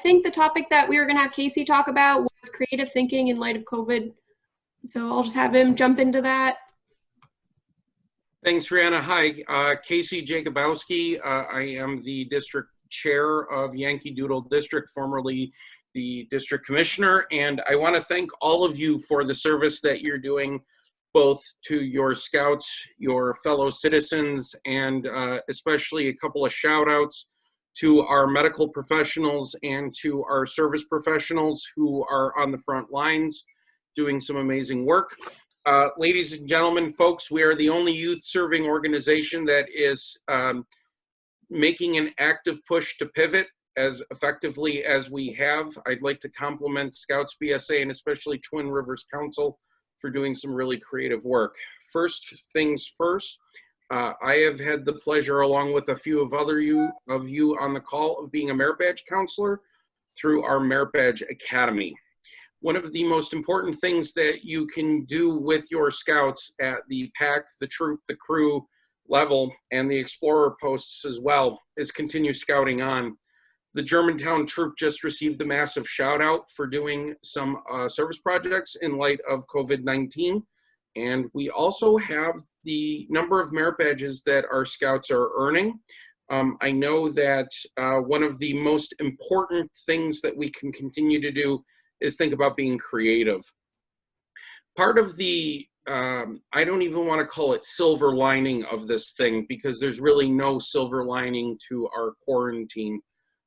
think the topic that we were going to have Casey talk about was creative thinking in light of COVID. So I'll just have him jump into that. Thanks, Rihanna. Hi, Casey Jacobowski. I am the district chair of Yankee Doodle District, formerly the district commissioner, and I want to thank all of you for the service that you're doing, both to your scouts, your fellow citizens, and especially a couple of shout outs to our medical professionals and to our service professionals who are on the front lines doing some amazing work. Ladies and gentlemen, folks, we are the only youth serving organization that is making an active push to pivot as effectively as we have. I'd like to compliment Scouts BSA and especially Twin Rivers Council for doing some really creative work. First things first, I have had the pleasure, along with a few of you on the call, of being a merit badge counselor through our Merit Badge Academy. One of the most important things that you can do with your scouts at the pack, the troop, the crew level, and the explorer posts as well is continue scouting on. The Germantown troop just received a massive shout out for doing some service projects in light of COVID-19. And we also have the number of merit badges that our scouts are earning. I know that one of the most important things that we can continue to do is think about being creative. Part of the, I don't even want to call it silver lining of this thing, because there's really no silver lining to our quarantine.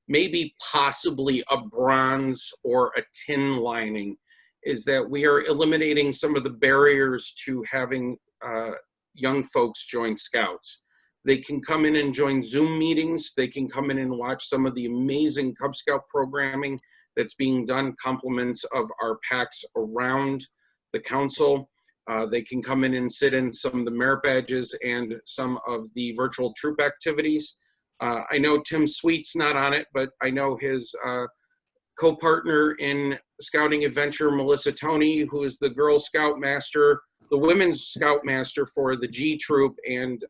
Maybe possibly a bronze or a tin lining, is that we are eliminating some of the barriers to having young folks join Scouts. They can come in and join Zoom meetings. They can come in and watch some of the amazing Cub Scout programming that's being done, compliments of our packs around the council. They can come in and sit in some of the merit badges and some of the virtual troop activities. I know Tim Sweet's not on it, but I know his co-partner in Scouting Adventure, Melissa Toney, who is the Girl Scout Master, the Women's Scout Master for the G Troop, and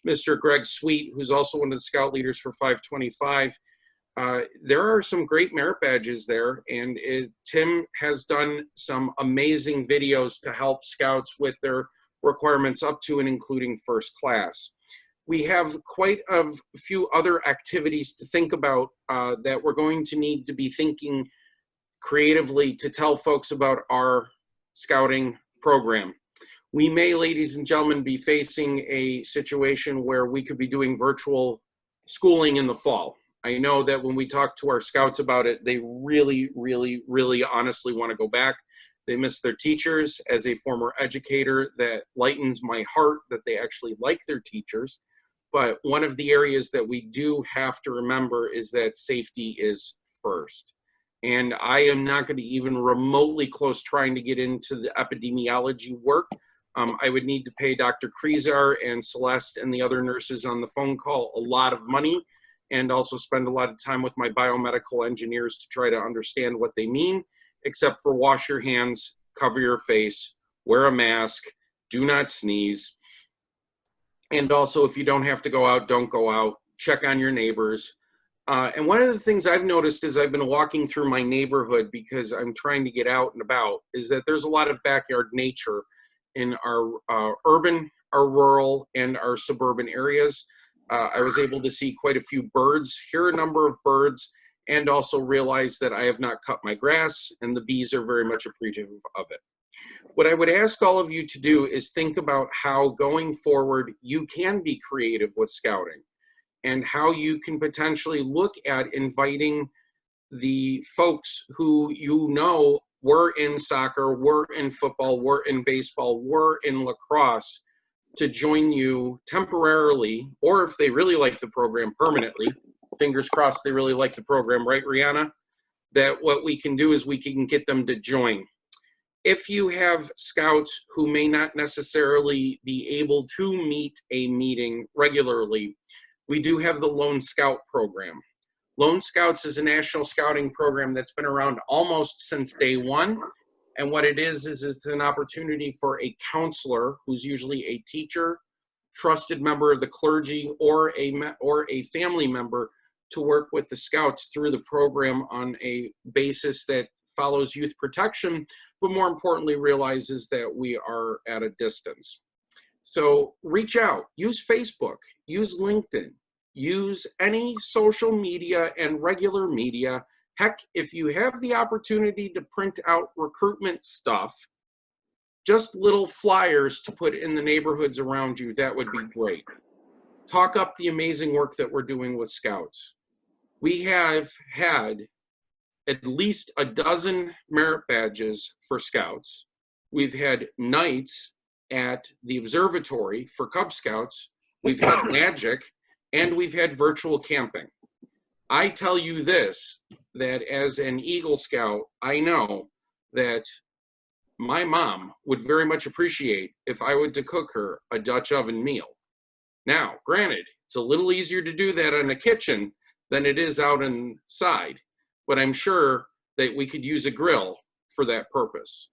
Mr. Greg Sweet, who's also one of the Scout leaders for 525. There are some great merit badges there, and Tim has done some amazing videos to help Scouts with their requirements up to and including first class. We have quite a few other activities to think about that we're going to need to be thinking creatively to tell folks about our scouting program. We may, ladies and gentlemen, be facing a situation where we could be doing virtual schooling in the fall. I know that when we talk to our scouts about it, they really, really, really honestly want to go back. They miss their teachers. As a former educator, that lightens my heart that they actually like their teachers. But one of the areas that we do have to remember is that safety is first. And I am not going to even remotely close trying to get into the epidemiology work. I would need to pay Dr. Krizar and Celeste and the other nurses on the phone call a lot of money, and also spend a lot of time with my biomedical engineers to try to understand what they mean, except for wash your hands, cover your face, wear a mask, do not sneeze. And also, if you don't have to go out, don't go out. Check on your neighbors. And one of the things I've noticed as I've been walking through my neighborhood, because I'm trying to get out and about, is that there's a lot of backyard nature in our urban, our rural, and our suburban areas. I was able to see quite a few birds, hear a number of birds, and also realize that I have not cut my grass, and the bees are very much appreciative of it. What I would ask all of you to do is think about how going forward you can be creative with scouting, and how you can potentially look at inviting the folks who you know were in soccer, were in football, were in baseball, were in lacrosse, to join you temporarily, or if they really like the program, permanently. Fingers crossed they really like the program, right, Rihanna? That what we can do is we can get them to join. If you have scouts who may not necessarily be able to meet a meeting regularly, we do have the Lone Scout program. Lone Scouts is a national scouting program that's been around almost since day one. And what it is it's an opportunity for a counselor, who's usually a teacher, trusted member of the clergy, or a family member, to work with the Scouts through the program on a basis that follows youth protection, but more importantly realizes that we are at a distance. So reach out, use Facebook, use LinkedIn, use any social media and regular media. Heck, if you have the opportunity to print out recruitment stuff, just little flyers to put in the neighborhoods around you, that would be great. Talk up the amazing work that we're doing with Scouts. We have had at least a dozen merit badges for Scouts. We've had nights at the observatory for Cub Scouts. We've had magic, and we've had virtual camping. I tell you this, that as an Eagle Scout, I know that my mom would very much appreciate if I were to cook her a Dutch oven meal. Now, granted, it's a little easier to do that in a kitchen than it is out inside, but I'm sure that we could use a grill for that purpose.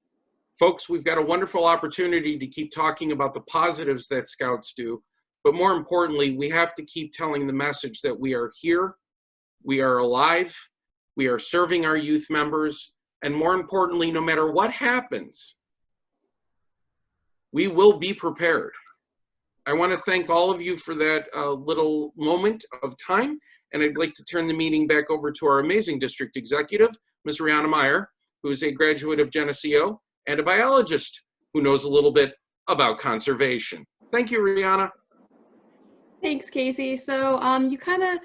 Folks, we've got a wonderful opportunity to keep talking about the positives that Scouts do, but more importantly, we have to keep telling the message that we are here, we are alive, we are serving our youth members, and more importantly, no matter what happens, we will be prepared. I want to thank all of you for that little moment of time, and I'd like to turn the meeting back over to our amazing district executive, Ms. Rihanna Meyer, who is a graduate of Geneseo and a biologist who knows a little bit about conservation. Thank you, Rihanna. Thanks, Casey. So you kind of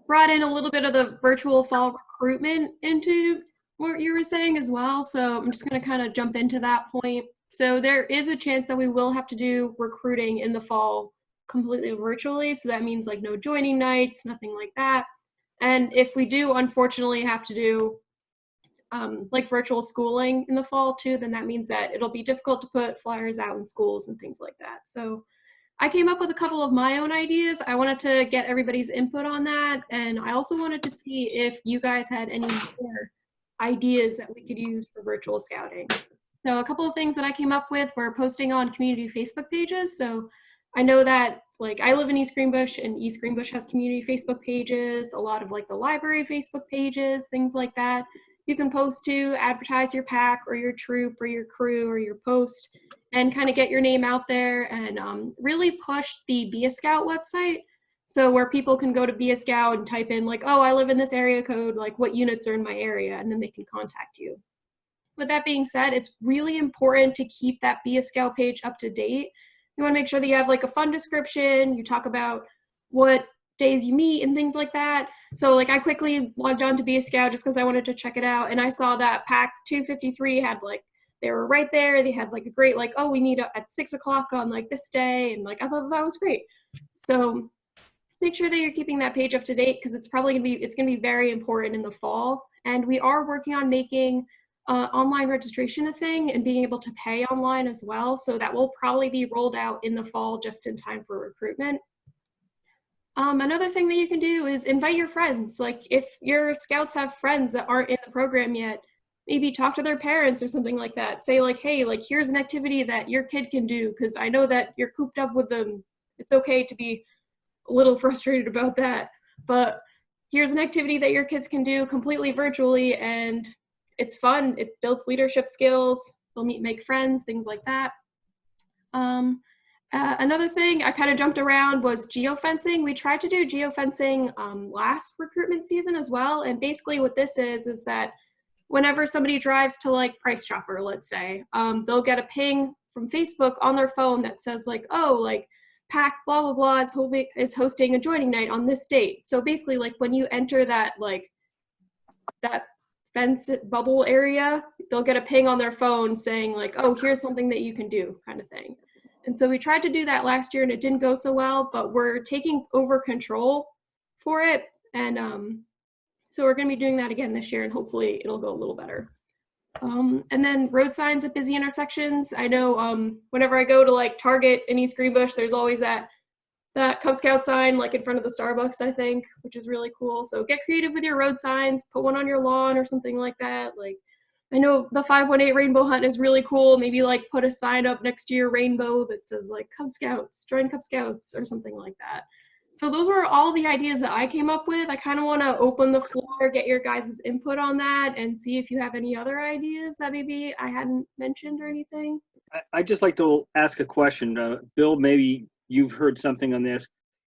brought in a little bit of the virtual fall recruitment into what you were saying as well. So I'm just going to kind of jump into that point. So there is a chance that we will have to do recruiting in the fall completely virtually. So that means like no joining nights, nothing like that. And if we do unfortunately have to do like virtual schooling in the fall too, then that means that it'll be difficult to put flyers out in schools and things like that. So I came up with a couple of my own ideas. I wanted to get everybody's input on that. And I also wanted to see if you guys had any more ideas that we could use for virtual scouting. So a couple of things that I came up with were posting on community Facebook pages. So I know that like I live in East Greenbush, and East Greenbush has community Facebook pages, a lot of like the library Facebook pages, things like that. You can post to advertise your pack or your troop or your crew or your post and kind of get your name out there and really push the Be a Scout website. So where people can go to Be a Scout and type in like, oh, I live in this area code, like what units are in my area, and then they can contact you. With that being said, it's really important to keep that Be a Scout page up to date. You want to make sure that you have like a fun description, you talk about what days you meet and things like that. So like I quickly logged on to Be a Scout just because I wanted to check it out, and I saw that pack 253 had like, they were right there. They had like a great like, oh, we need at 6 o'clock on like this day, and like I thought that was great. So make sure that you're keeping that page up to date because it's probably gonna be very important in the fall. And we are working on making online registration a thing and being able to pay online as well. So that will probably be rolled out in the fall just in time for recruitment. Another thing that you can do is invite your friends. Like if your Scouts have friends that aren't in the program yet, maybe talk to their parents or something like that. Say like, hey, like here's an activity that your kid can do because I know that you're cooped up with them. It's okay to be a little frustrated about that, but here's an activity that your kids can do completely virtually, and it's fun. It builds leadership skills. They'll make friends, things like that. Another thing I kind of jumped around was geofencing. We tried to do geofencing last recruitment season as well. And basically what this is that whenever somebody drives to like Price Chopper, let's say, they'll get a ping from Facebook on their phone that says like, oh, like pack blah, blah, blah is hosting a joining night on this date. So basically like when you enter that like that fence bubble area, they'll get a ping on their phone saying like, oh, here's something that you can do kind of thing. And so we tried to do that last year and it didn't go so well, but we're taking over control for it. And so we're going to be doing that again this year, and hopefully it'll go a little better. And then road signs at busy intersections. I know whenever I go to like Target in East Greenbush, there's always that Cub Scout sign like in front of the Starbucks, I think, which is really cool. So get creative with your road signs, put one on your lawn or something like that. Like I know the 518 rainbow hunt is really cool. Maybe like put a sign up next to your rainbow that says like Cub Scouts, join Cub Scouts or something like that. So those were all the ideas that I came up with. I kind of want to open the floor, get your guys' input on that, and see if you have any other ideas that maybe I hadn't mentioned or anything. I'd just like to ask a question. Bill, maybe you've heard something on this.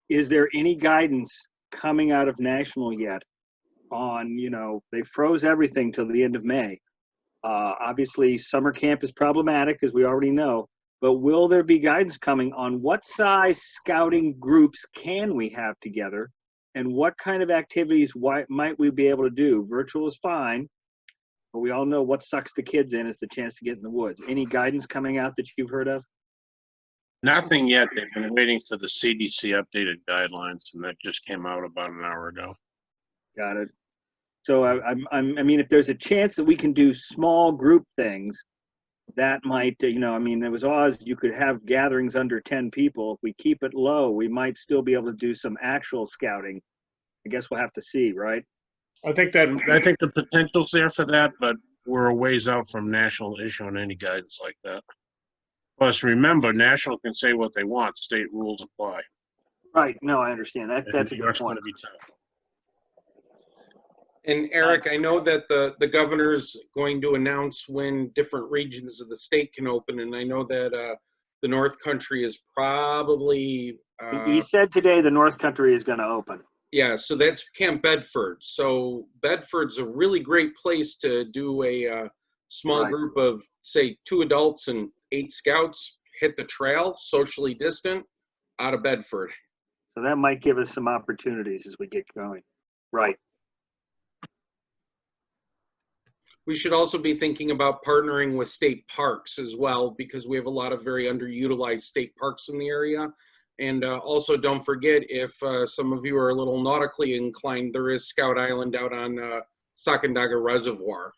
Is there any guidance coming out of National yet on, they froze everything till the end of May. Obviously, summer camp is problematic, as we already know, but will there be guidance coming on what size scouting groups can we have together and what kind of activities might we be able to do? Virtual is fine, but we all know what sucks the kids in is the chance to get in the woods. Any guidance coming out that you've heard of? Nothing yet. They've been waiting for the CDC updated guidelines, and that just came out about an hour ago. Got it. So I mean, if there's a chance that we can do small group things, that might, I mean, there was Oz, you could have gatherings under 10 people. If we keep it low, we might still be able to do some actual scouting. I guess we'll have to see, right? I think the potential's there for that, but we're a ways out from National issuing any guidance like that. Plus, remember, National can say what they want. State rules apply. Right. No, I understand. That's a good point. Going to be tough. And Eric, I know that the governor's going to announce when different regions of the state can open, and I know that the North Country is probably. He said today the North Country is going to open. Yeah, so that's Camp Bedford. So Bedford's a really great place to do a small group of, say, 2 adults and 8 scouts, hit the trail, socially distant, out of Bedford. So that might give us some opportunities as we get going. Right. We should also be thinking about partnering with state parks as well, because we have a lot of very underutilized state parks in the area. And also, don't forget, if some of you are a little nautically inclined, there is Scout Island out on Sacandaga Reservoir.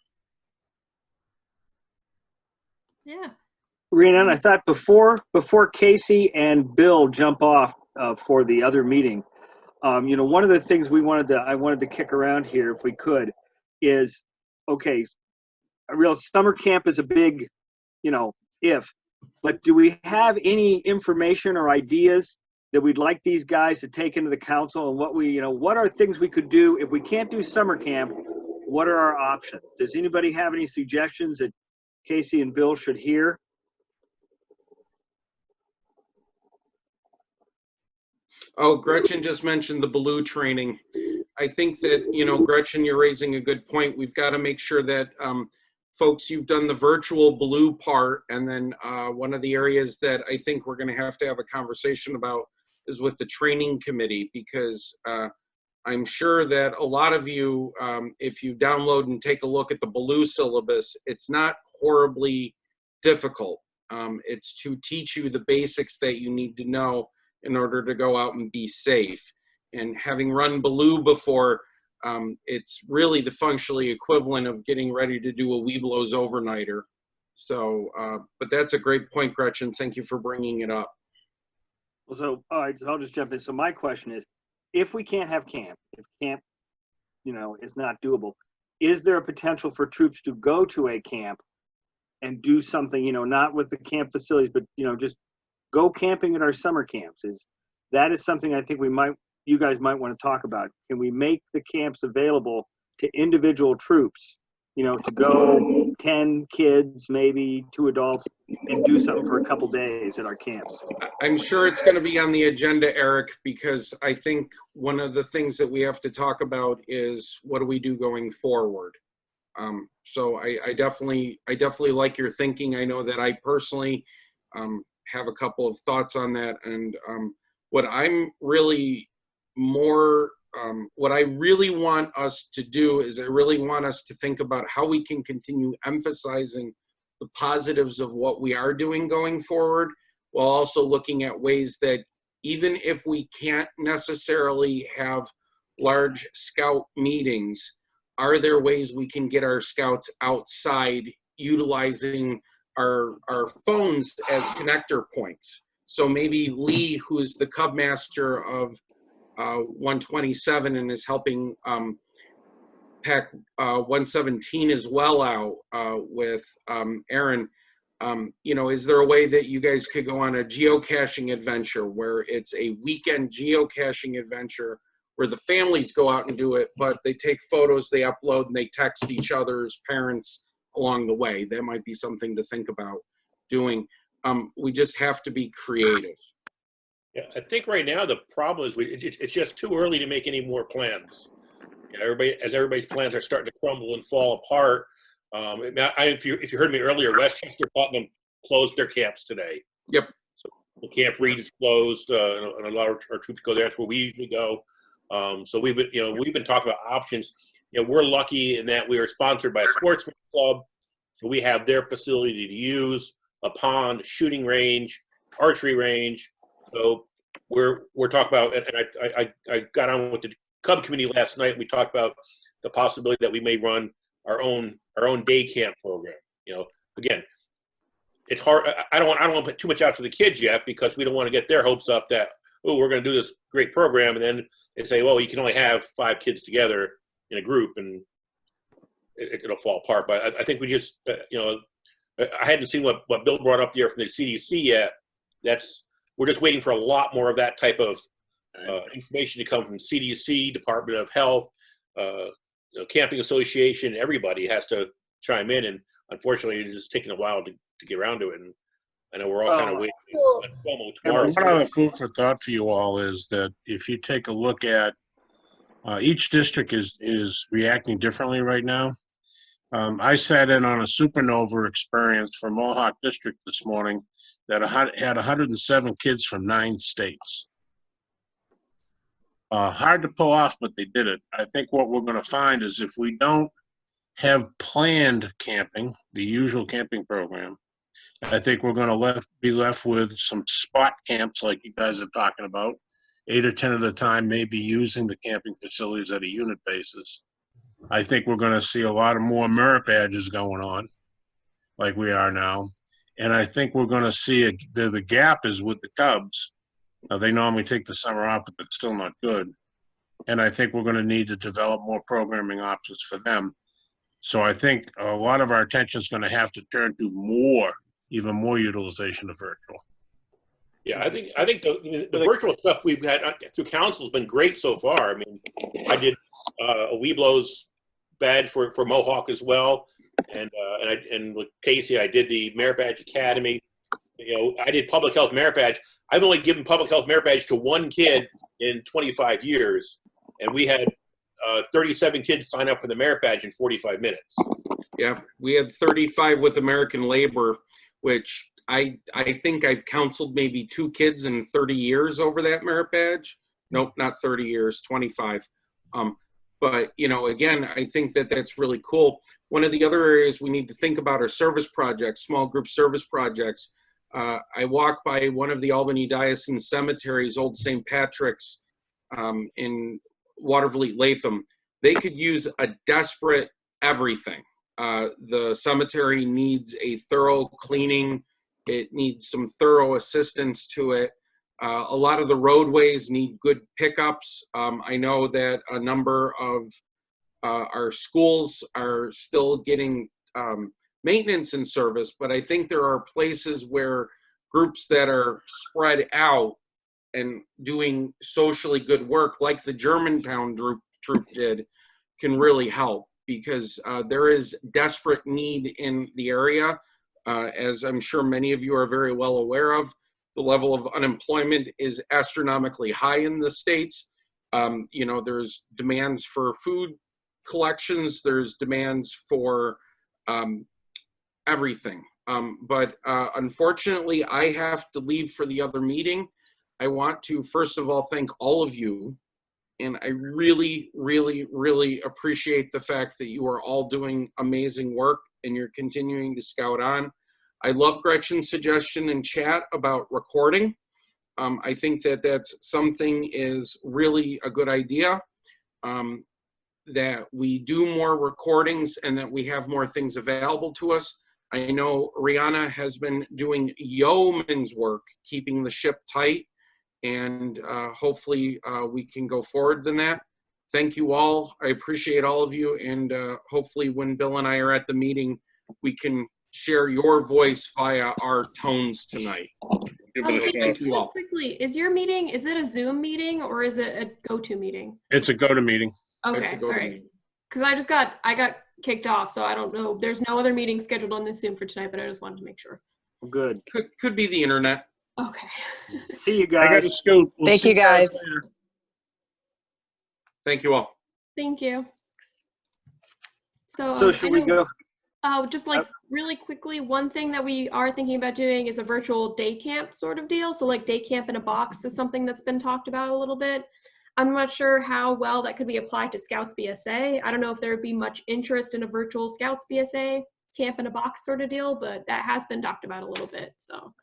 Yeah. Rhiannon, I thought before Casey and Bill jump off for the other meeting, one of the things I wanted to kick around here, if we could, is, okay, a real summer camp is a big, if, but do we have any information or ideas that we'd like these guys to take into the council, and what are things we could do if we can't do summer camp? What are our options? Does anybody have any suggestions that Casey and Bill should hear? Oh, Gretchen just mentioned the Baloo training. I think that, Gretchen, you're raising a good point. We've got to make sure that, folks, you've done the virtual Baloo part, and then one of the areas that I think we're going to have a conversation about is with the training committee, because I'm sure that a lot of you, if you download and take a look at the Baloo syllabus, it's not horribly difficult. It's to teach you the basics that you need to know in order to go out and be safe. And having run Baloo before, it's really the functionally equivalent of getting ready to do a Weeblows overnighter. So, but that's a great point, Gretchen. Thank you for bringing it up. Well, so, all right, so I'll just jump in. So my question is, if we can't have camp, if camp, is not doable, is there a potential for troops to go to a camp and do something, not with the camp facilities, but, just go camping at our summer camps? That is something I think you guys might want to talk about. Can we make the camps available to individual troops, to go 10 kids, maybe 2 adults, and do something for a couple days at our camps? I'm sure it's going to be on the agenda, Eric, because I think one of the things that we have to talk about is what do we do going forward? So I definitely like your thinking. I know that I personally have a couple of thoughts on that. And what I'm really what I really want us to do is I really want us to think about how we can continue emphasizing the positives of what we are doing going forward, while also looking at ways that even if we can't necessarily have large scout meetings, are there ways we can get our scouts outside utilizing our phones as connector points? So maybe Lee, who's the Cub Master of 127 and is helping pack 117 as well out with Aaron. Is there a way that you guys could go on a geocaching adventure where it's a weekend geocaching adventure where the families go out and do it, but they take photos, they upload, and they text each other's parents along the way? That might be something to think about doing. We just have to be creative. Yeah, I think right now the problem is it's just too early to make any more plans. Everybody's plans are starting to crumble and fall apart. If you heard me earlier, Westchester, Putnam closed their camps today. Yep. So the Camp Reed is closed, and a lot of our troops go there. That's where we usually go. So we've been talking about options. We're lucky in that we are sponsored by a sportsman club, so we have their facility to use, a pond, shooting range, archery range. So we're talking about, and I got on with the Cub committee last night. We talked about the possibility that we may run our own day camp program. Again, it's hard. I don't want to put too much out to the kids yet, because we don't want to get their hopes up that, oh, we're going to do this great program, and then they say, well, you can only have 5 kids together in a group, and it'll fall apart. But I think we just, I hadn't seen what Bill brought up there from the CDC yet. We're just waiting for a lot more of that type of information to come from CDC, Department of Health, Camping Association. Everybody has to chime in, and unfortunately, it's just taking a while to get around to it. And I know we're all kind of waiting. Tomorrow. One other food for thought for you all is that if you take a look at each district is reacting differently right now. I sat in on a supernova experience for Mohawk District this morning that had 107 kids from 9 states. Hard to pull off, but they did it. I think what we're going to find is if we don't have planned camping, the usual camping program, I think we're going to be left with some spot camps like you guys are talking about, 8 or 10 at a time, maybe using the camping facilities at a unit basis. I think we're going to see a lot of more merit badges going on like we are now. And I think we're going to see the gap is with the Cubs. They normally take the summer off, but it's still not good. And I think we're going to need to develop more programming options for them. So I think a lot of our attention is going to have to turn to even more utilization of virtual. Yeah, I think the virtual stuff we've had through council has been great so far. I mean, I did a Weeblo's badge for Mohawk as well, and with Casey, I did the Merit Badge Academy. I did public health merit badge. I've only given public health merit badge to 1 kid in 25 years, and we had 37 kids sign up for the merit badge in 45 minutes. Yeah, we had 35 with American Labor, which I think I've counseled maybe 2 kids in 30 years over that merit badge. Nope, not 30 years, 25. But, again, I think that's really cool. One of the other areas we need to think about are service projects, small group service projects. I walk by one of the Albany Diocesan cemeteries, Old St. Patrick's in Watervliet, Latham. They could use a desperate everything. The cemetery needs a thorough cleaning. It needs some thorough assistance to it. A lot of the roadways need good pickups. I know that a number of our schools are still getting maintenance and service, but I think there are places where groups that are spread out and doing socially good work, like the Germantown troop did, can really help, because there is desperate need in the area. As I'm sure many of you are very well aware of, the level of unemployment is astronomically high in the States. There's demands for food collections, there's demands for everything. But unfortunately, I have to leave for the other meeting. I want to, first of all, thank all of you. And I really, really, really appreciate the fact that you are all doing amazing work and you're continuing to scout on. I love Gretchen's suggestion in chat about recording. I think that's something is really a good idea, that we do more recordings and that we have more things available to us. I know Rihanna has been doing yeoman's work, keeping the ship tight, and hopefully we can go forward than that. Thank you all. I appreciate all of you, and hopefully when Bill and I are at the meeting, we can share your voice via our tones tonight. Give it a Casey, shot. Thank you all. quickly, is your meeting, is it a Zoom meeting or is it a go-to meeting? It's a go-to meeting. It's a Okay, all go-to right. meeting. Because I got kicked off, so I don't know. There's no other meeting scheduled on this Zoom for tonight, but I just wanted to make sure. Good. Could be the internet. Okay. See you I got to guys. scoot. We'll Thank see you, guys. later. Thank you all. Thank you. So, So should we go? Oh, just like really quickly, one thing that we are thinking about doing is a virtual day camp sort of deal. So like day camp in a box is something that's been talked about a little bit. I'm not sure how well that could be applied to Scouts BSA. I don't know if there would be much interest in a virtual Scouts BSA camp in a box sort of deal, but that has been talked about a little bit. So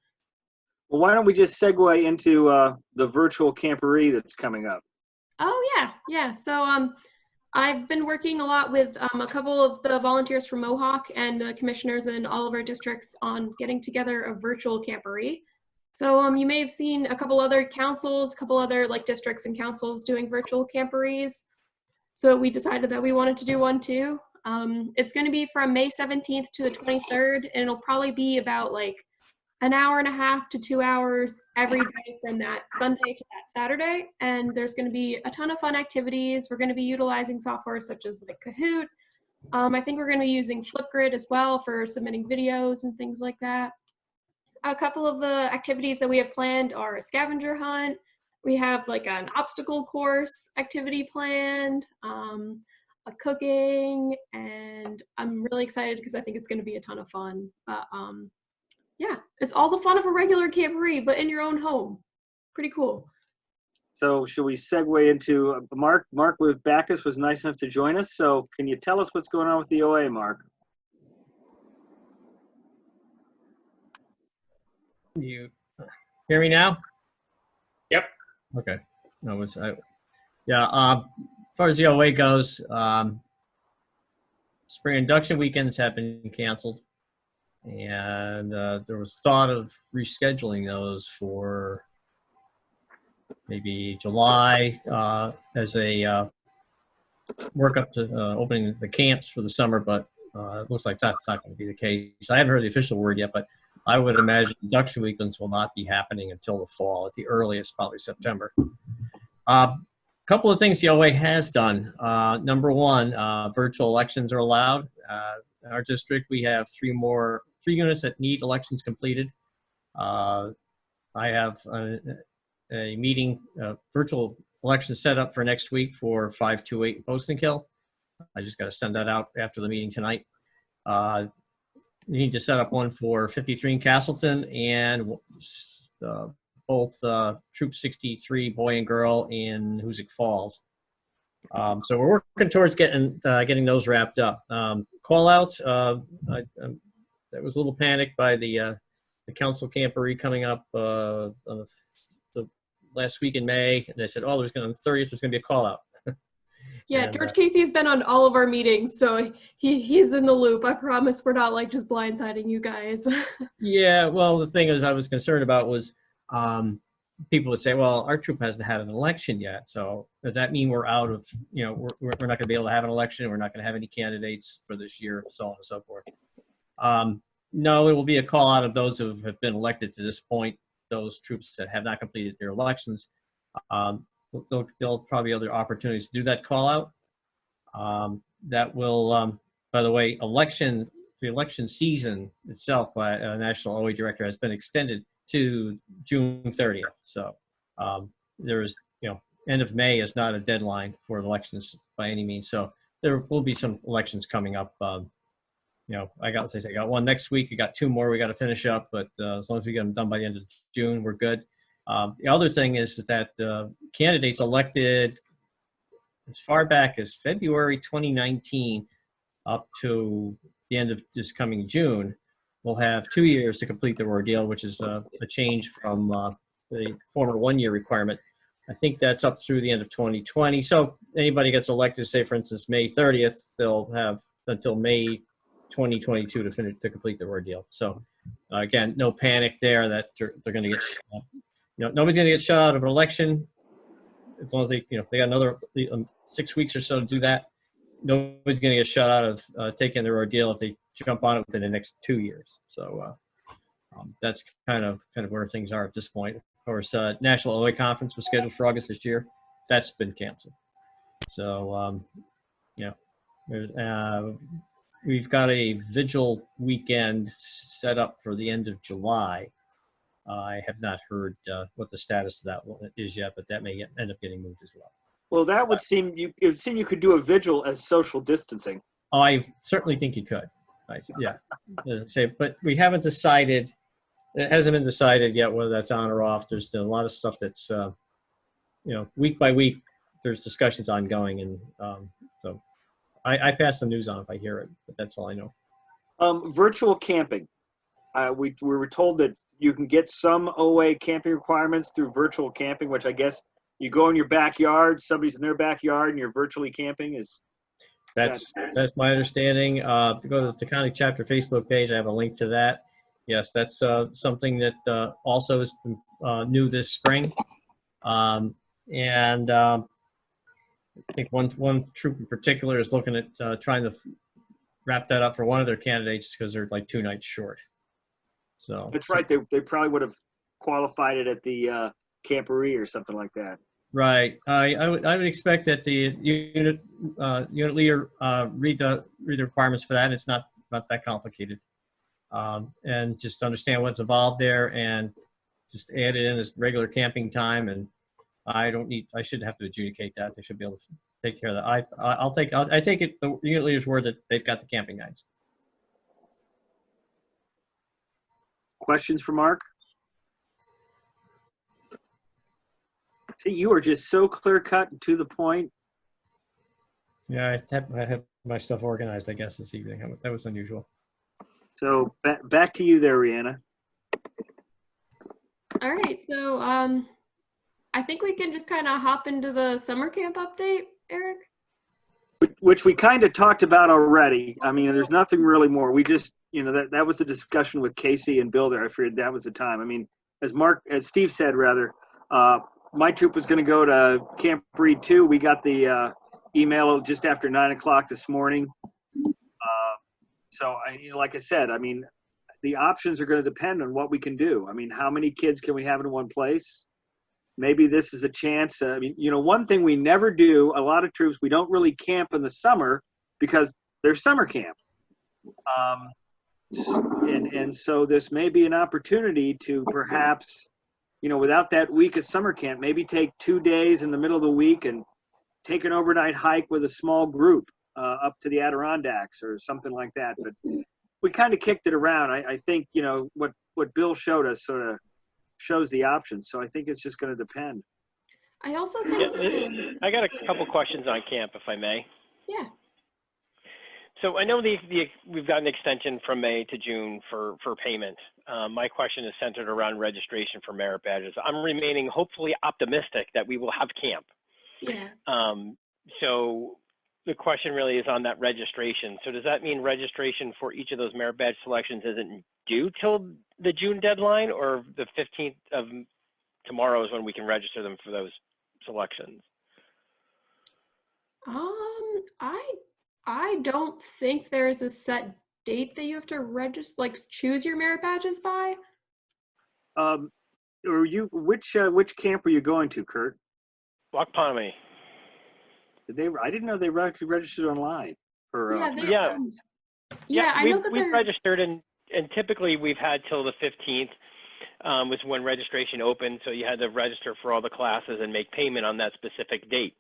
Well, why don't we just segue into the virtual camporee that's coming up? oh yeah. So I've been working a lot with a couple of the volunteers from Mohawk and the commissioners in all of our districts on getting together a virtual camporee. So you may have seen a couple other councils, a couple other like districts and councils doing virtual camporees. So we decided that we wanted to do one too. It's going to be from May 17th to the 23rd, and it'll probably be about like an hour and a half to 2 hours every day from that Sunday to that Saturday. And there's going to be a ton of fun activities. We're going to be utilizing software such as like Kahoot. I think we're going to be using Flipgrid as well for submitting videos and things like that. A couple of the activities that we have planned are a scavenger hunt. We have like an obstacle course activity planned, a cooking, and I'm really excited because I think it's going to be a ton of fun. Yeah, it's all the fun of a regular camporee, but in your own home. Pretty cool. So should we segue into Mark? Mark with Bacchus was nice enough to join us. So can you tell us what's going on with the OA, Mark? You hear me now? Yep. Okay. No, yeah. As far as the OA goes, spring induction weekends have been canceled, and there was thought of rescheduling those for maybe July as a work up to opening the camps for the summer, but it looks like that's not going to be the case. I haven't heard the official word yet, but I would imagine induction weekends will not be happening until the fall, at the earliest, probably September. Couple of things the OA has done. Number one, virtual elections are allowed. In our district, we have three units that need elections completed. I have a meeting, virtual election set up for next week for 528 Post and Kill. I just got to send that out after the meeting tonight. You need to set up one for 53 in Castleton and both Troop 63 Boy and Girl in Hoosick Falls. So we're working towards getting those wrapped up. Call outs. There was a little panic by the council camporee coming up on the last week in May. And they said, oh, on the 30th, there's going to be a call out. Yeah, And, George Casey has been on all of our meetings, so he's in the loop. I promise we're not like just blindsiding you guys. Yeah, well, the thing is I was concerned about was people would say, well, our troop hasn't had an election yet. So does that mean we're out of, we're not going to be able to have an election? We're not going to have any candidates for this year, so on and so forth. No, it will be a call out of those who have been elected to this point, those troops that have not completed their elections. There'll probably be other opportunities to do that call out. That will, by the way, the election season itself by a national OA director has been extended to June 30th. So there is, end of May is not a deadline for elections by any means. So there will be some elections coming up. I got one next week. We got two more we got to finish up, but as long as we get them done by the end of June, we're good. The other thing is that candidates elected as far back as February 2019 up to the end of this coming June will have 2 years to complete their ordeal, which is a change from the former 1 year requirement. I think that's up through the end of 2020. So anybody gets elected, say for instance, May 30th, they'll have until May 2022 to complete their ordeal. So again, no panic there that they're going to get nobody's going to get shut out of an election as long as they got another 6 weeks or so to do that. nobody's going to get shut out of taking their ordeal if they jump on it within the next 2 years. So that's kind of where things are at this point. Of course, National OA Conference was scheduled for August this year. That's been canceled. So, we've got a vigil weekend set up for the end of July. I have not heard what the status of that one is yet, but that may end up getting moved as well. Well, that would seem it would seem you could do a vigil as social distancing. Oh, I certainly think you could. But we haven't decided. It hasn't been decided yet whether that's on or off. There's still a lot of stuff that's, week by week, there's discussions ongoing, and so I pass the news on if I hear it, but that's all I know. Virtual camping. We were told that you can get some OA camping requirements through virtual camping, which I guess you go in your backyard, somebody's in their backyard, and you're virtually camping. That's my understanding. To go to the county chapter Facebook page, I have a link to that. Yes, that's something that also is new this spring. And I think one troop in particular is looking at trying to wrap that up for one of their candidates because they're like 2 nights short. So that's right. They probably would have qualified it at the camporee or something like that. Right. I would expect that the unit leader read the requirements for that. It's not that complicated. And just understand what's involved there and just add it in as regular camping time. And I shouldn't have to adjudicate that. They should be able to take care of that. I take it the unit leader's word that they've got the camping guides. Questions for Mark? See, you are just so clear cut and to the point. Yeah, I have my stuff organized, I guess, this evening. That was unusual. So back to you there, Rihanna. All right, so I think we can just kind of hop into the summer camp update, Eric. Which we kind of talked about already. I mean, there's nothing really more. We just, that was the discussion with Casey and Bill there. I figured that was the time. I mean, as Steve said, rather, my troop was going to go to Camp Breed 2. We got the email just after 9 o'clock this morning. So, like I said, I mean, the options are going to depend on what we can do. I mean, how many kids can we have in one place? Maybe this is a chance. I mean, one thing we never do, a lot of troops, we don't really camp in the summer because there's summer camp. And so this may be an opportunity to perhaps, without that week of summer camp, maybe take 2 days in the middle of the week and take an overnight hike with a small group up to the Adirondacks or something like that. But we kind of kicked it around. I think, what Bill showed us sort of shows the options. So I think it's just going to depend. I also think I got a couple questions on camp, if I may. Yeah. So I know we've got an extension from May to June for payment. My question is centered around registration for merit badges. I'm remaining hopefully optimistic that we will have camp. Yeah. So the question really is on that registration. So does that mean registration for each of those merit badge selections isn't due till the June deadline, or the 15th of tomorrow is when we can register them for those selections? I don't think there's a set date that you have to register, like choose your merit badges by. Which camp were you going to, Kurt? Wakpanami. I didn't know they registered online. I know that we've registered, and typically we've had till the 15th was when registration opened. So you had to register for all the classes and make payment on that specific date.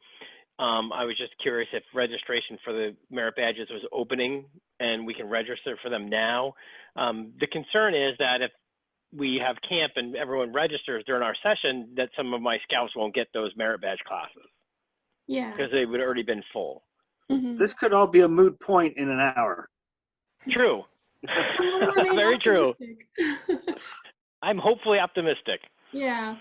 I was just curious if registration for the merit badges was opening and we can register for them now. The concern is that if we have camp and everyone registers during our session, that some of my scouts won't get those merit badge classes. Yeah. Because they would already been full. Mm-hmm. This could all be a moot point in an hour. True. Very true. I'm hopefully optimistic. Yeah.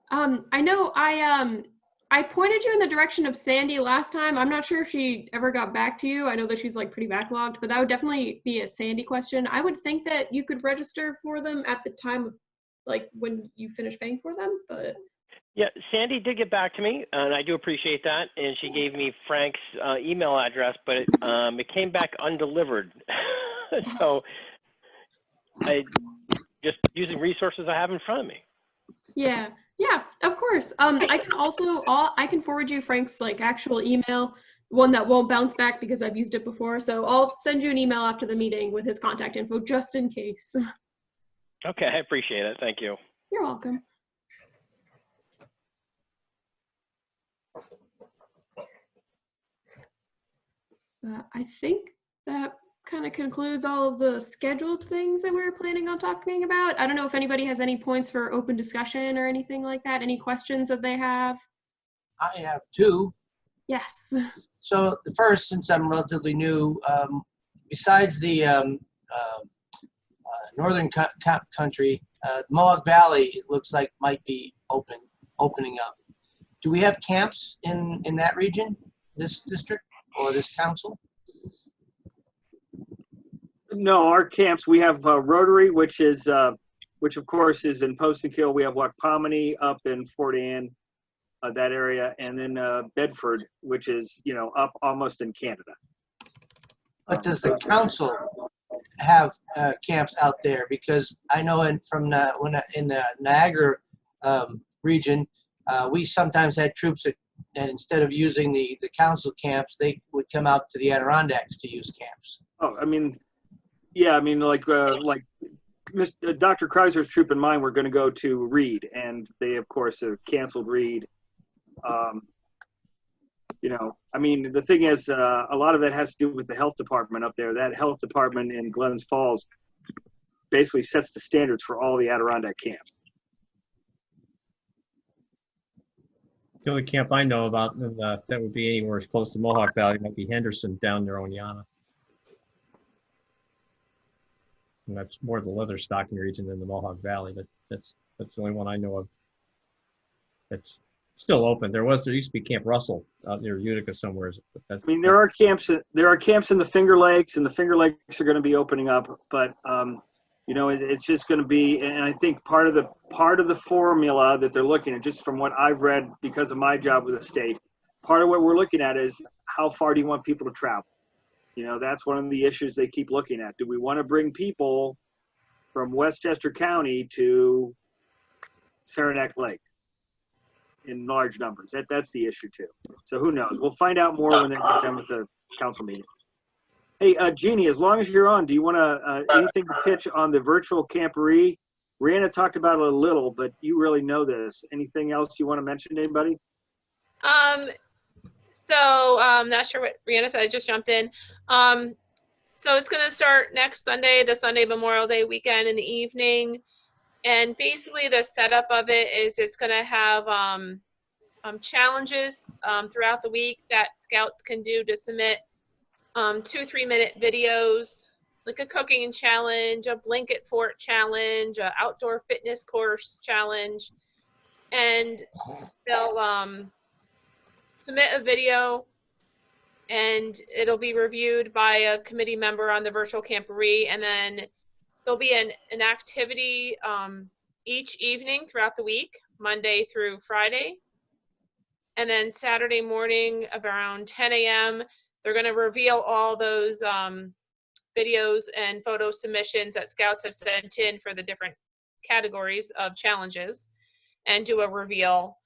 I know I pointed you in the direction of Sandy last time. I'm not sure if she ever got back to you. I know that she's like pretty backlogged, but that would definitely be a Sandy question. I would think that you could register for them at the time of like when you finish paying for them, but Yeah, Sandy did get back to me, and I do appreciate that. And she gave me Frank's email address, but it came back undelivered. So I just using resources I have in front of me. Yeah, yeah, of course. I can also, I can forward you Frank's like actual email, one that won't bounce back because I've used it before. So I'll send you an email after the meeting with his contact info just in case. Okay, I appreciate it. Thank you. You're welcome. I think that kind of concludes all of the scheduled things that we were planning on talking about. I don't know if anybody has any points for open discussion or anything like that. Any questions that they have? I have two. Yes. So the first, since I'm relatively new, besides the northern country, Mohawk Valley, it looks like might be opening up. Do we have camps in that region, this district or this council? No, our camps, we have Rotary, which of course is in Poston Kill. We have Wackpomony up in Fort Anne, that area, and then Bedford, which is, up almost in Canada. But does the council have camps out there? Because I know in the Niagara region, we sometimes had troops that, and instead of using the council camps, they would come out to the Adirondacks to use camps. Oh, yeah, like Dr. Kreiser's troop and mine were going to go to Reed, and they, of course, have canceled Reed. The thing is, a lot of that has to do with the health department up there. That health department in Glens Falls basically sets the standards for all the Adirondack camps. The only camp I know about that would be anywhere as close to Mohawk Valley might be Henderson down near Oneana. And that's more the leather stocking region than the Mohawk Valley, but that's the only one I know of that's still open. There used to be Camp Russell out near Utica somewhere. But that's, there are camps in the Finger Lakes, and the Finger Lakes are going to be opening up, but it's just going to be, and I think part of the formula that they're looking at, just from what I've read because of my job with the state, part of what we're looking at is how far do you want people to travel? That's one of the issues they keep looking at. Do we want to bring people from Westchester County to Saranac Lake in large numbers? That's the issue too. So who knows? We'll find out more when they get done with the council meeting. Hey, Jeannie, as long as you're on, do you want anything to pitch on the virtual camporee? Rihanna talked about it a little, but you really know this. Anything else you want to mention to anybody? Not sure what Rihanna said. I just jumped in. So it's going to start next Sunday, the Sunday Memorial Day weekend in the evening. And basically the setup of it is it's going to have challenges throughout the week that scouts can do to submit 2-3 minute videos, like a cooking challenge, a blanket fort challenge, a outdoor fitness course challenge. And they'll submit a video, and it'll be reviewed by a committee member on the virtual camporee, and then there'll be an activity each evening throughout the week, Monday through Friday. And then Saturday morning around 10 a.m., they're going to reveal all those videos and photo submissions that scouts have sent in for the different categories of challenges and do a reveal.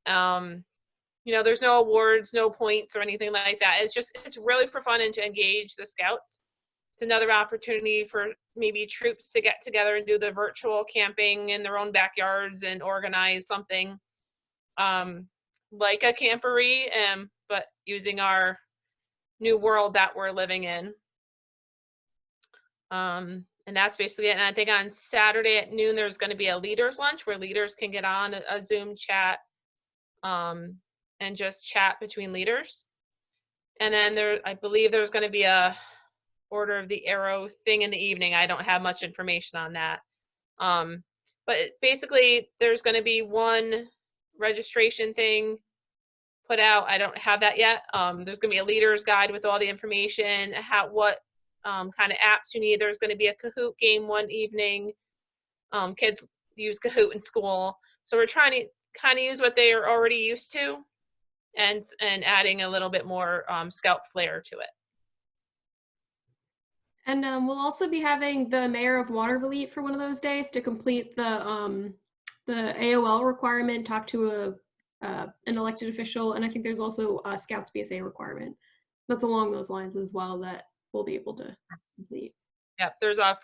There's no awards, no points or anything like that. It's really for fun and to engage the scouts. It's another opportunity for maybe troops to get together and do the virtual camping in their own backyards and organize something like a camporee, but using our new world that we're living in. And that's basically it. And I think on Saturday at noon, there's going to be a leaders lunch where leaders can get on a Zoom chat and just chat between leaders. And then I believe there's going to be a Order of the Arrow thing in the evening. I don't have much information on that. But basically there's going to be one registration thing put out. I don't have that yet. There's going to be a leader's guide with all the information, what kind of apps you need. There's going to be a Kahoot game one evening. Kids use Kahoot in school. So we're trying to kind of use what they are already used to, and adding a little bit more Scout flair to it. And we'll also be having the mayor of Waterville for one of those days to complete the AOL requirement, talk to an elected official, and I think there's also a Scouts BSA requirement that's along those lines as well that we'll be able to complete. Yeah, there's I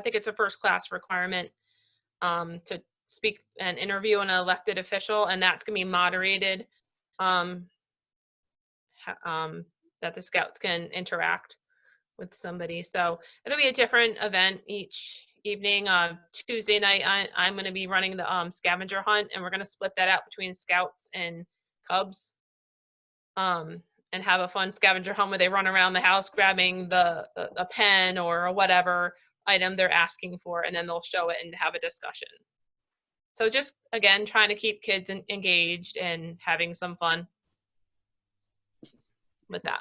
think it's a first class requirement to speak and interview an elected official, and that's going to be moderated, that the Scouts can interact with somebody. So it'll be a different event each evening. Tuesday night, I'm going to be running the scavenger hunt, and we're going to split that out between Scouts and Cubs, and have a fun scavenger hunt where they run around the house grabbing a pen or whatever item they're asking for, and then they'll show it and have a discussion. So just, again, trying to keep kids engaged and having some fun with that.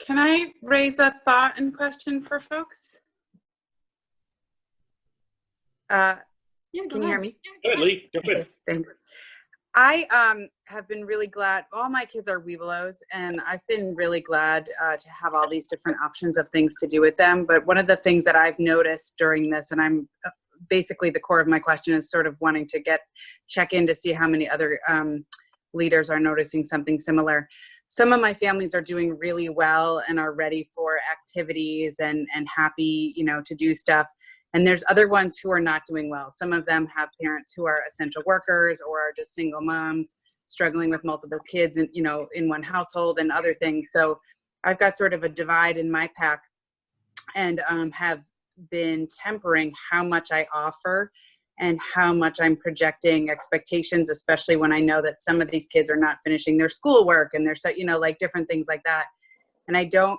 Can I raise a thought and question for folks? Yeah, Can you hear me? Good, Lee. Jump in. Okay, thanks. I have been really glad. All my kids are Webelos, and I've been really glad to have all these different options of things to do with them. But one of the things that I've noticed during this, and I'm basically the core of my question is sort of wanting to check in to see how many other leaders are noticing something similar. Some of my families are doing really well and are ready for activities and happy, to do stuff. And there's other ones who are not doing well. Some of them have parents who are essential workers or are just single moms struggling with multiple kids in one household and other things. So I've got sort of a divide in my pack, and have been tempering how much I offer and how much I'm projecting expectations, especially when I know that some of these kids are not finishing their schoolwork and they're like different things like that. And I don't,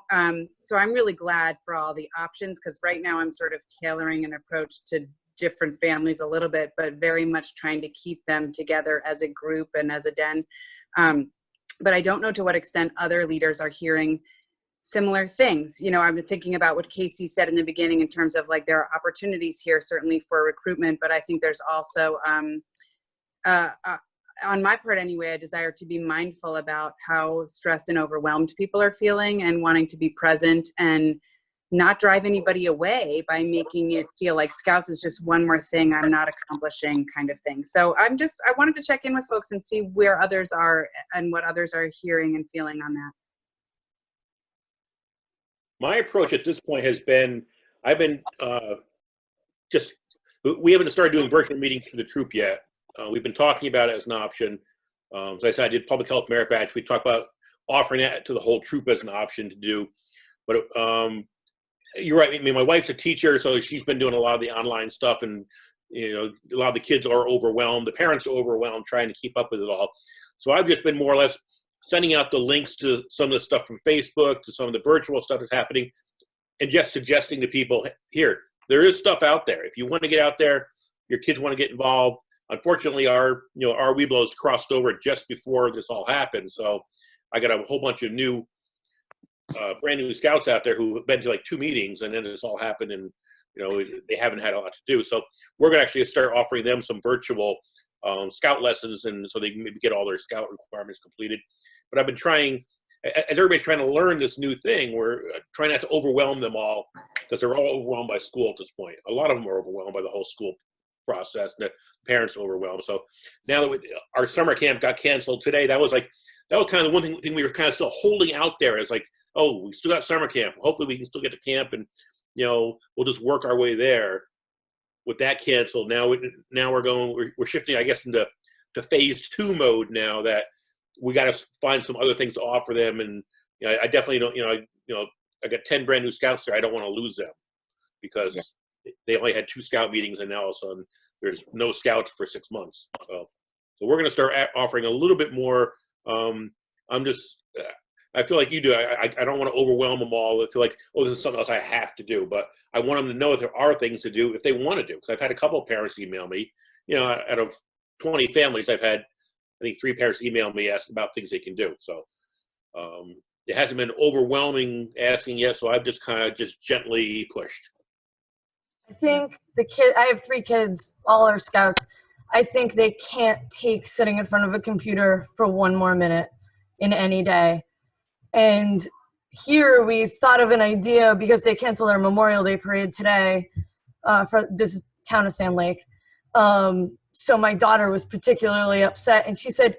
so I'm really glad for all the options, because right now I'm sort of tailoring an approach to different families a little bit, but very much trying to keep them together as a group and as a den. But I don't know to what extent other leaders are hearing similar things. I've been thinking about what Casey said in the beginning in terms of there are opportunities here certainly for recruitment, but I think there's also, on my part anyway, a desire to be mindful about how stressed and overwhelmed people are feeling, and wanting to be present and not drive anybody away by making it feel like Scouts is just one more thing I'm not accomplishing kind of thing. So I wanted to check in with folks and see where others are and what others are hearing and feeling on that. My approach at this point has been, we haven't started doing virtual meetings for the troop yet. We've been talking about it as an option. As I said, I did public health merit badge. We talked about offering that to the whole troop as an option to do. But you're right. I mean, my wife's a teacher, so she's been doing a lot of the online stuff, and a lot of the kids are overwhelmed. The parents are overwhelmed trying to keep up with it all. So I've just been more or less sending out the links to some of the stuff from Facebook, to some of the virtual stuff that's happening, and just suggesting to people, here, there is stuff out there. If you want to get out there, your kids want to get involved. Unfortunately, our Webelos crossed over just before this all happened. So I got a whole bunch of brand new Scouts out there who have been to 2 meetings, and then this all happened, and they haven't had a lot to do. So we're going to actually start offering them some virtual Scout lessons, and so they can maybe get all their Scout requirements completed. But I've been trying, as everybody's trying to learn this new thing, we're trying not to overwhelm them all, because they're all overwhelmed by school at this point. A lot of them are overwhelmed by the whole school process, and the parents are overwhelmed. So now that our summer camp got canceled today, that was kind of the one thing we were kind of still holding out there, is oh, we still got summer camp. Hopefully we can still get to camp, and we'll just work our way there. With that canceled, now we're shifting, I guess, into phase 2 mode now, that we got to find some other things to offer them. And I definitely don't, I got 10 brand new Scouts there. I don't want to lose them, because they only had 2 Scout meetings, and now all of a sudden there's no Scouts for 6 months. So we're going to start offering a little bit more. I feel like you do. I don't want to overwhelm them all. I feel like, oh, this is something else I have to do. But I want them to know that there are things to do if they want to do. Because I've had a couple of parents email me. Out of 20 families, I've had, I think, 3 parents email me asking about things they can do. So it hasn't been overwhelming asking yet. So I've just kind of gently pushed. think I have 3 kids, all are scouts. I think they can't take sitting in front of a computer for 1 more minute in any day. And here we thought of an idea because they canceled our Memorial Day parade today for this town of Sand Lake. So my daughter was particularly upset, and she said,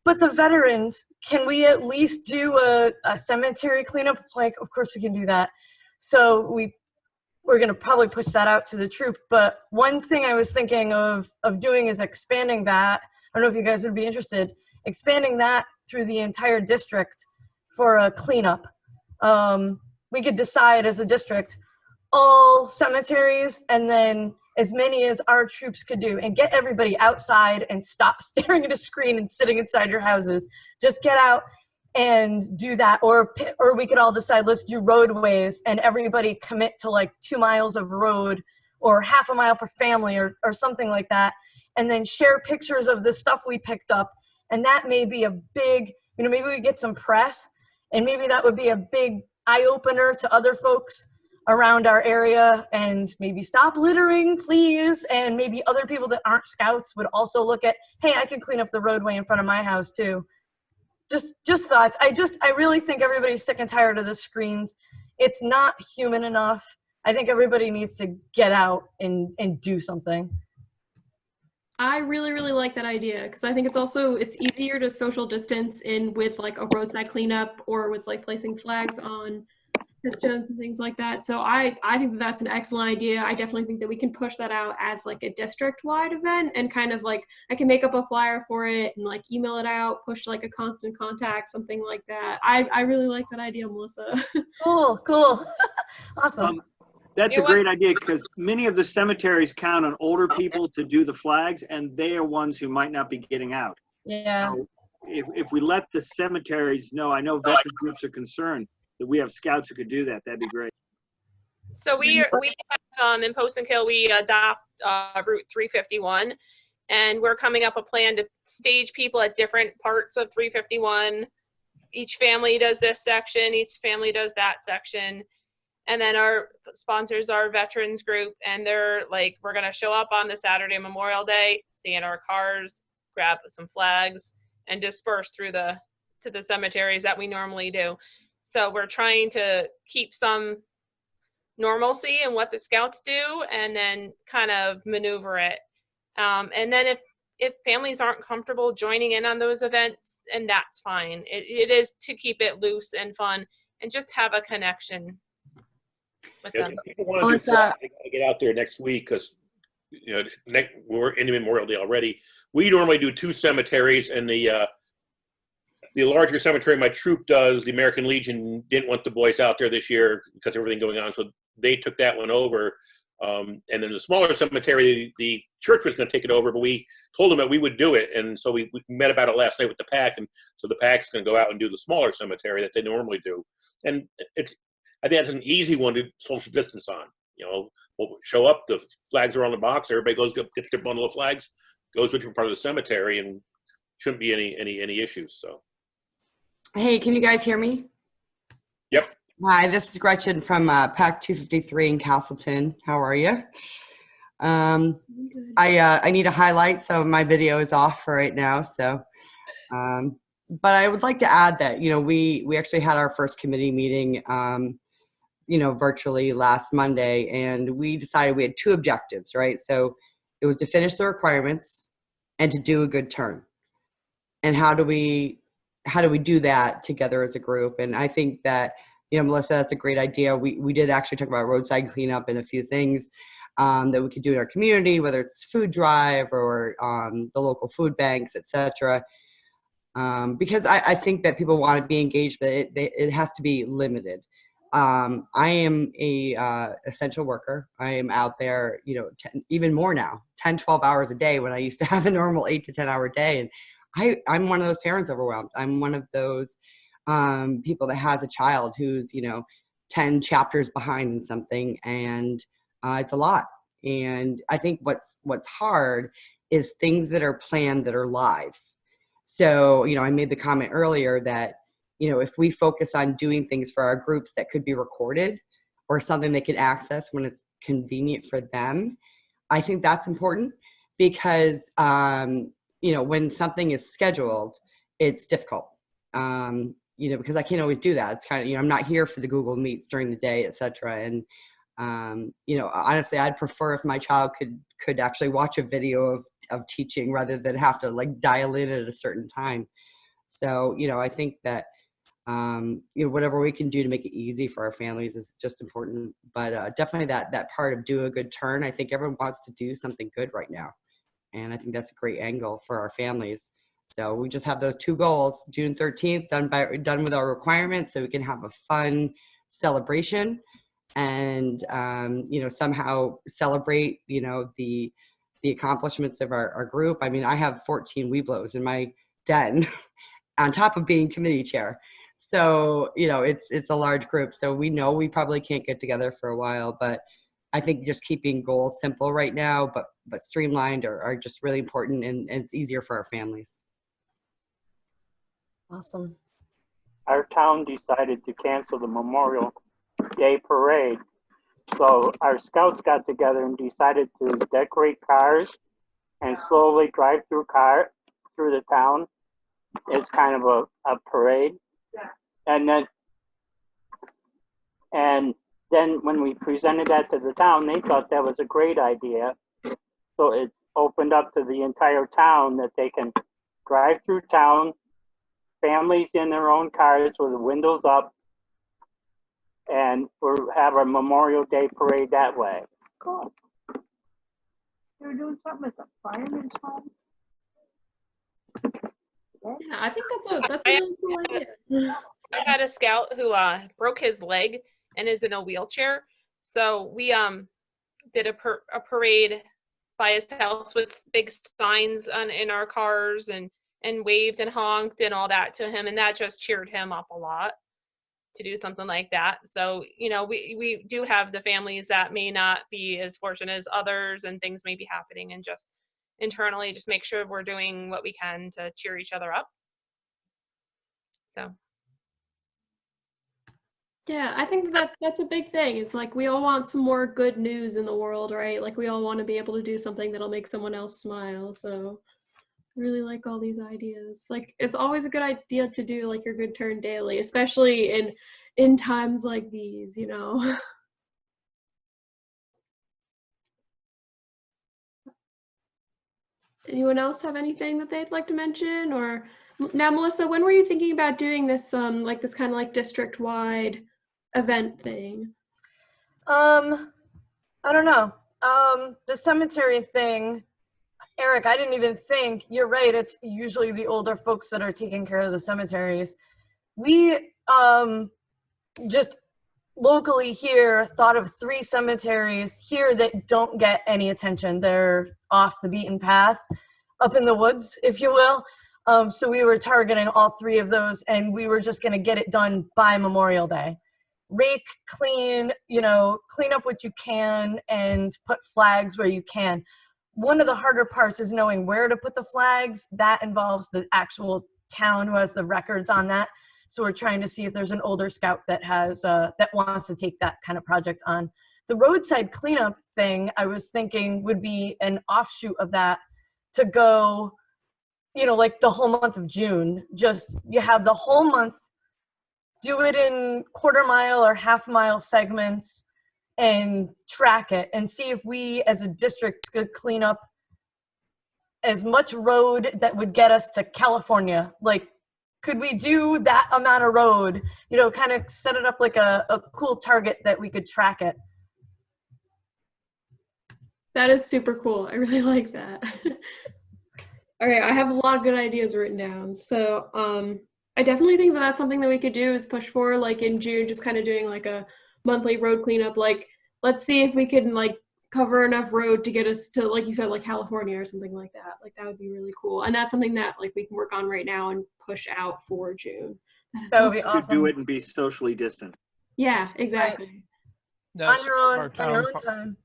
but the veterans, can we at least do a cemetery cleanup? Like, of course we can do that. So we're going to probably push that out to the troop. But one thing I was thinking of doing is expanding that. I don't know if you guys would be interested, expanding that through the entire district for a cleanup. We could decide as a district, all cemeteries, and then as many as our troops could do, and get everybody outside and stop staring at a screen and sitting inside your houses. Just get out and do that. Or we could all decide, let's do roadways, and everybody commit to like 2 miles of road or half a mile per family or something like that. And then share pictures of the stuff we picked up. And that may be a big, maybe we get some press, and maybe that would be a big eye opener to other folks around our area, and maybe stop littering, please. And maybe other people that aren't scouts would also look at, hey, I can clean up the roadway in front of my house too. Just thoughts. I really think everybody's sick and tired of the screens. It's not human enough. I think everybody needs to get out and do something. I really, really like that idea, because I think it's easier to social distance in with like a roadside cleanup or with like placing flags on headstones and things like that. So I think that's an excellent idea. I definitely think that we can push that out as like a district-wide event, and kind of like I can make up a flyer for it and like email it out, push like a constant contact, something like that. I really like that idea, Melissa. Cool. Awesome. That's a great idea, because many of the cemeteries count on older people to do the flags, and they are ones who might not be getting out. Yeah. So if we let the cemeteries know, I know veteran groups are concerned that we have scouts who could do that. That'd be great. So we have, in Post and Kill, we adopt Route 351, and we're coming up a plan to stage people at different parts of 351. Each family does this section, each family does that section. And then our sponsors are veterans group, and they're like, we're gonna show up on the Saturday Memorial Day, stay in our cars, grab some flags, and disperse to the cemeteries that we normally do. So we're trying to keep some normalcy in what the scouts do, and then kind of maneuver it. And then if families aren't comfortable joining in on those events, and that's fine. It is to keep it loose and fun, and just have a connection with them. If people want to do flags, they gotta get out there next week, because we're in Memorial Day already. We normally do 2 cemeteries, and the larger cemetery my troop does, the American Legion, didn't want the boys out there this year because of everything going on, so they took that one over. And then the smaller cemetery, the church was going to take it over, but we told them that we would do it, and so we met about it last night with the pack, and so the pack's going to go out and do the smaller cemetery that they normally do. And I think that's an easy one to social distance on. We'll show up, the flags are on the box, everybody gets their bundle of flags, goes to a different part of the cemetery, and shouldn't be any issues. So. Hey, can you guys hear me? Yep. Hi, this is Gretchen from PAC 253 in Castleton. How are you? I need to highlight, so my video is off for right now. So, but I would like to add that we actually had our first committee meeting, virtually last Monday, and we decided we had 2 objectives, right? So it was to finish the requirements and to do a good turn. And how do we do that together as a group? And I think that, Melissa, that's a great idea. We did actually talk about roadside cleanup and a few things that we could do in our community, whether it's food drive or the local food banks, etc. Because I think that people want to be engaged, but it has to be limited. I am a essential worker. I am out there, even more now, 10, 12 hours a day, when I used to have a normal 8 to 10 hour day. And I'm one of those parents overwhelmed. I'm one of those people that has a child who's 10 chapters behind in something, and it's a lot. And I think what's hard is things that are planned that are live. So I made the comment earlier that if we focus on doing things for our groups that could be recorded or something they could access when it's convenient for them. I think that's important because, you know, when something is scheduled, it's difficult, you know, because I can't always do that. It's kind of, you know, I'm not here for the Google Meets during the day, et cetera. And, you know, honestly, I'd prefer if my child could actually watch a video of teaching rather than have to like dial in at a certain time. So, you know, I think that, you know, whatever we can do to make it easy for our families is just important. But definitely that part of do a good turn. I think everyone wants to do something good right now. And I think that's a great angle for our families. So we just have those two goals: June 13th, done with our requirements, so we can have a fun celebration and, you know, somehow celebrate, you know, the accomplishments of our group. I mean, I have 14 Weeblos in my den on top of being committee chair. So, you know, it's a large group. So we know we probably can't get together for a while, but I think just keeping goals simple right now, but streamlined are just really important, and it's easier for our families. Awesome. Our town decided to cancel the Memorial Day parade. So our scouts got together and decided to decorate cars and slowly drive through the town. It's kind of a parade. And then when we presented that to the town, they thought that was a great idea. So it's opened up to the entire town that they can drive through town, families in their own cars with the windows up, and we'll have our Memorial Day parade that way. Cool. They were doing something at the fireman's home. Yeah, I think that's a really cool idea. I had a scout who broke his leg and is in a wheelchair. So we did a parade by his house with big signs in our cars and waved and honked and all that to him, and that just cheered him up a lot to do something like that. So, you know, we do have the families that may not be as fortunate as others, and things may be happening, and just internally just make sure we're doing what we can to cheer each other up. So Yeah, I think that's a big thing. It's like we all want some more good news in the world, right? Like we all want to be able to do something that'll make someone else smile. So I really like all these ideas. Like it's always a good idea to do like your good turn daily, especially in times like these, you know. Anyone else have anything that they'd like to mention? Or now, Melissa, when were you thinking about doing this like this kind of like district-wide event thing? I don't know. The cemetery thing, Eric, I didn't even think, you're right, it's usually the older folks that are taking care of the cemeteries. We just locally here thought of 3 cemeteries here that don't get any attention. They're off the beaten path, up in the woods, if you will. So we were targeting all 3 of those, and we were just going to get it done by Memorial Day. Rake, clean, you know, clean up what you can and put flags where you can. One of the harder parts is knowing where to put the flags. That involves the actual town who has the records on that. So we're trying to see if there's an older scout that has that wants to take that kind of project on. The roadside cleanup thing, I was thinking would be an offshoot of that, to go, you know, like the whole month of June. Just you have the whole month, do it in quarter-mile or half-mile segments and track it and see if we as a district could clean up as much road that would get us to California. Like, could we do that amount of road, you know, kind of set it up like a cool target that we could track it. That is super cool. I really like that. All right, I have a lot of good ideas written down. So I definitely think that that's something that we could do, is push for like in June, just kind of doing like a monthly road cleanup. Like, let's see if we can like cover enough road to get us to, like you said, like California or something like that. Like that would be really cool. And that's something that like we can work on right now and push out for June. That would be awesome. Do it and be socially distant. Yeah, exactly. Right. On your own time.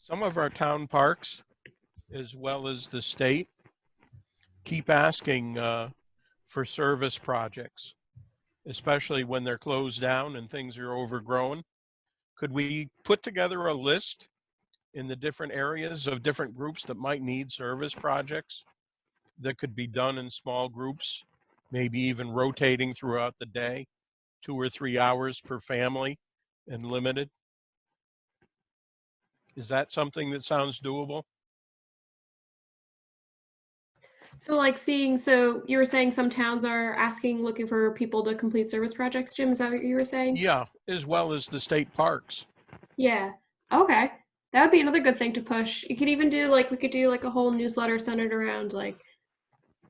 Some of our town parks, as well as the state, keep asking for service projects, especially when they're closed down and things are overgrown. Could we put together a list in the different areas of different groups that might need service projects that could be done in small groups, maybe even rotating throughout the day, 2 or 3 hours per family and limited? Is that something that sounds doable? So like so you were saying some towns are looking for people to complete service projects, Jim, is that what you were saying? Yeah, as well as the state parks. Yeah. Okay. That would be another good thing to push. You could even do we could do a whole newsletter centered around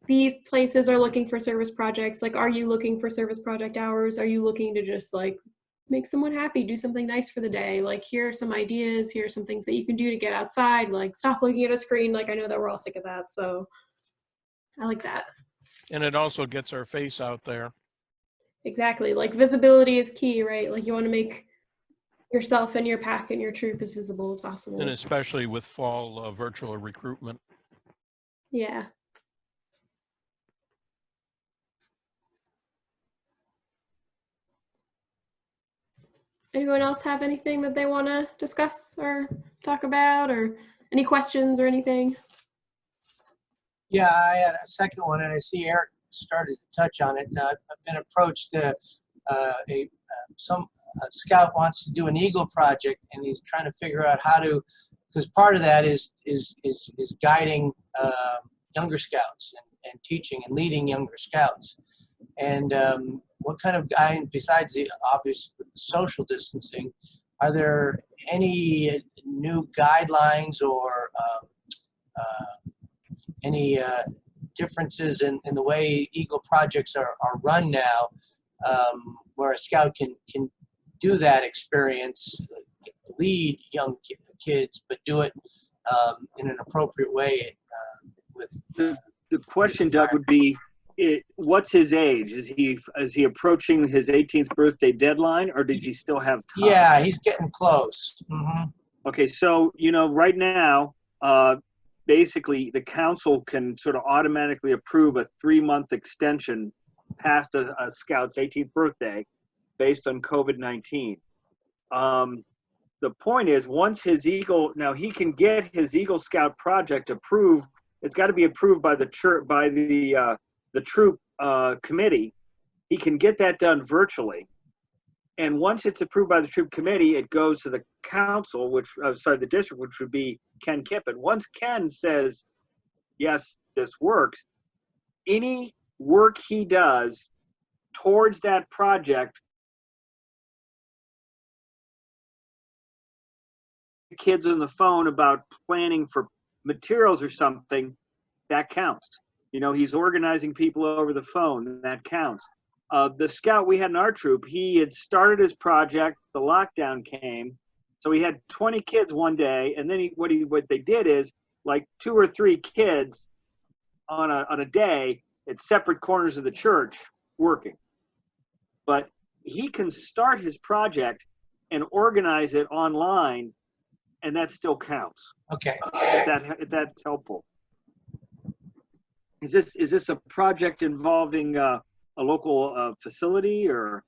these places are looking for service projects. Are you looking for service project hours? Are you looking to just make someone happy, do something nice for the day? Here are some ideas, here are some things that you can do to get outside, stop looking at a screen. I know that we're all sick of that, so I like that. And it also gets our face out there. Exactly. Visibility is key, right? You want to make yourself and your pack and your troop as visible as possible. And especially with fall virtual recruitment. Yeah. Anyone else have anything that they want to discuss or talk about, or any questions or anything? Yeah, I had a second one, and I see Eric started to touch on it. I've been approached. Some scout wants to do an Eagle project, and he's trying to figure out how to, because part of that is guiding younger scouts and teaching and leading younger scouts. And what kind of guy, besides the obvious social distancing, are there any new guidelines or any differences in the way Eagle projects are run now, where a scout can do that experience, lead young kids, but do it in an appropriate way with the question, Doug, would be, what's his age? Is he approaching his 18th birthday deadline, or does he still have time? Yeah, he's getting close. Mm-hmm. Okay, so right now, basically the council can sort of automatically approve a 3-month extension past a scout's 18th birthday based on COVID-19. The point is, once his Eagle, now he can get his Eagle Scout project approved. It's got to be approved by the church, by the troop committee. He can get that done virtually. And once it's approved by the troop committee, it goes to the council, the district, which would be Ken Kippen. Once Ken says, yes, this works, any work he does towards that project, kids on the phone about planning for materials or something, that counts. He's organizing people over the phone, that counts. The scout we had in our troop, he had started his project, the lockdown came, so he had 20 kids one day, and then what they did is 2 or 3 kids on a day at separate corners of the church working. But he can start his project and organize it online, and that still counts. Okay. If that's helpful. Is this a project involving a local facility, or?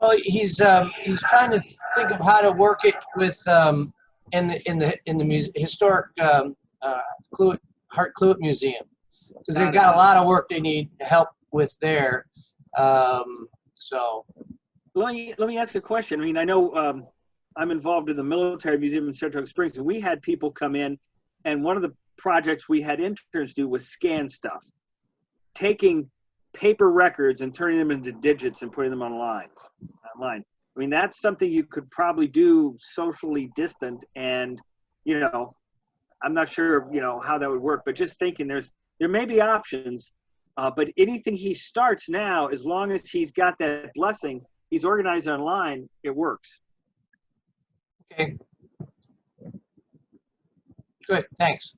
Well, he's trying to think of how to work it with in the historic Hart Cluett Museum, because they've got a lot of work they need help with there. So let me ask a question. I mean, I know I'm involved in the Military Museum in Saratoga Springs, and we had people come in, and one of the projects we had interns do was scan stuff, taking paper records and turning them into digits and putting them online. I mean, that's something you could probably do socially distant, and I'm not sure how that would work, but just thinking there may be options, but anything he starts now, as long as he's got that blessing, he's organized online, it works. Okay. Good, thanks.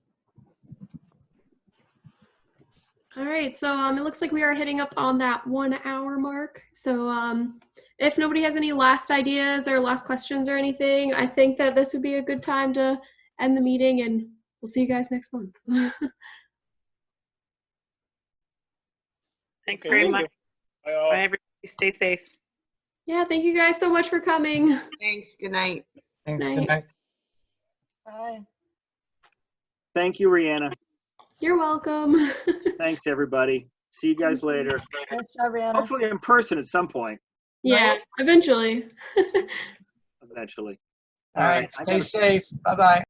All right, so it looks like we are hitting up on that 1 hour mark. So if nobody has any last ideas or last questions or anything, I think that this would be a good time to end the meeting, and we'll see you guys next month. Thanks very much. Bye, all. Bye, everybody. Stay safe. Yeah, thank you guys so much for coming. Thanks. Good night. Thanks. Night. Good night. Bye. Thank you, Rihanna. You're welcome. Thanks, everybody. See you guys later. Nice job, Rihanna. Hopefully in person at some point, Yeah, eventually. eventually. All right, I stay gotta- safe. Bye-bye.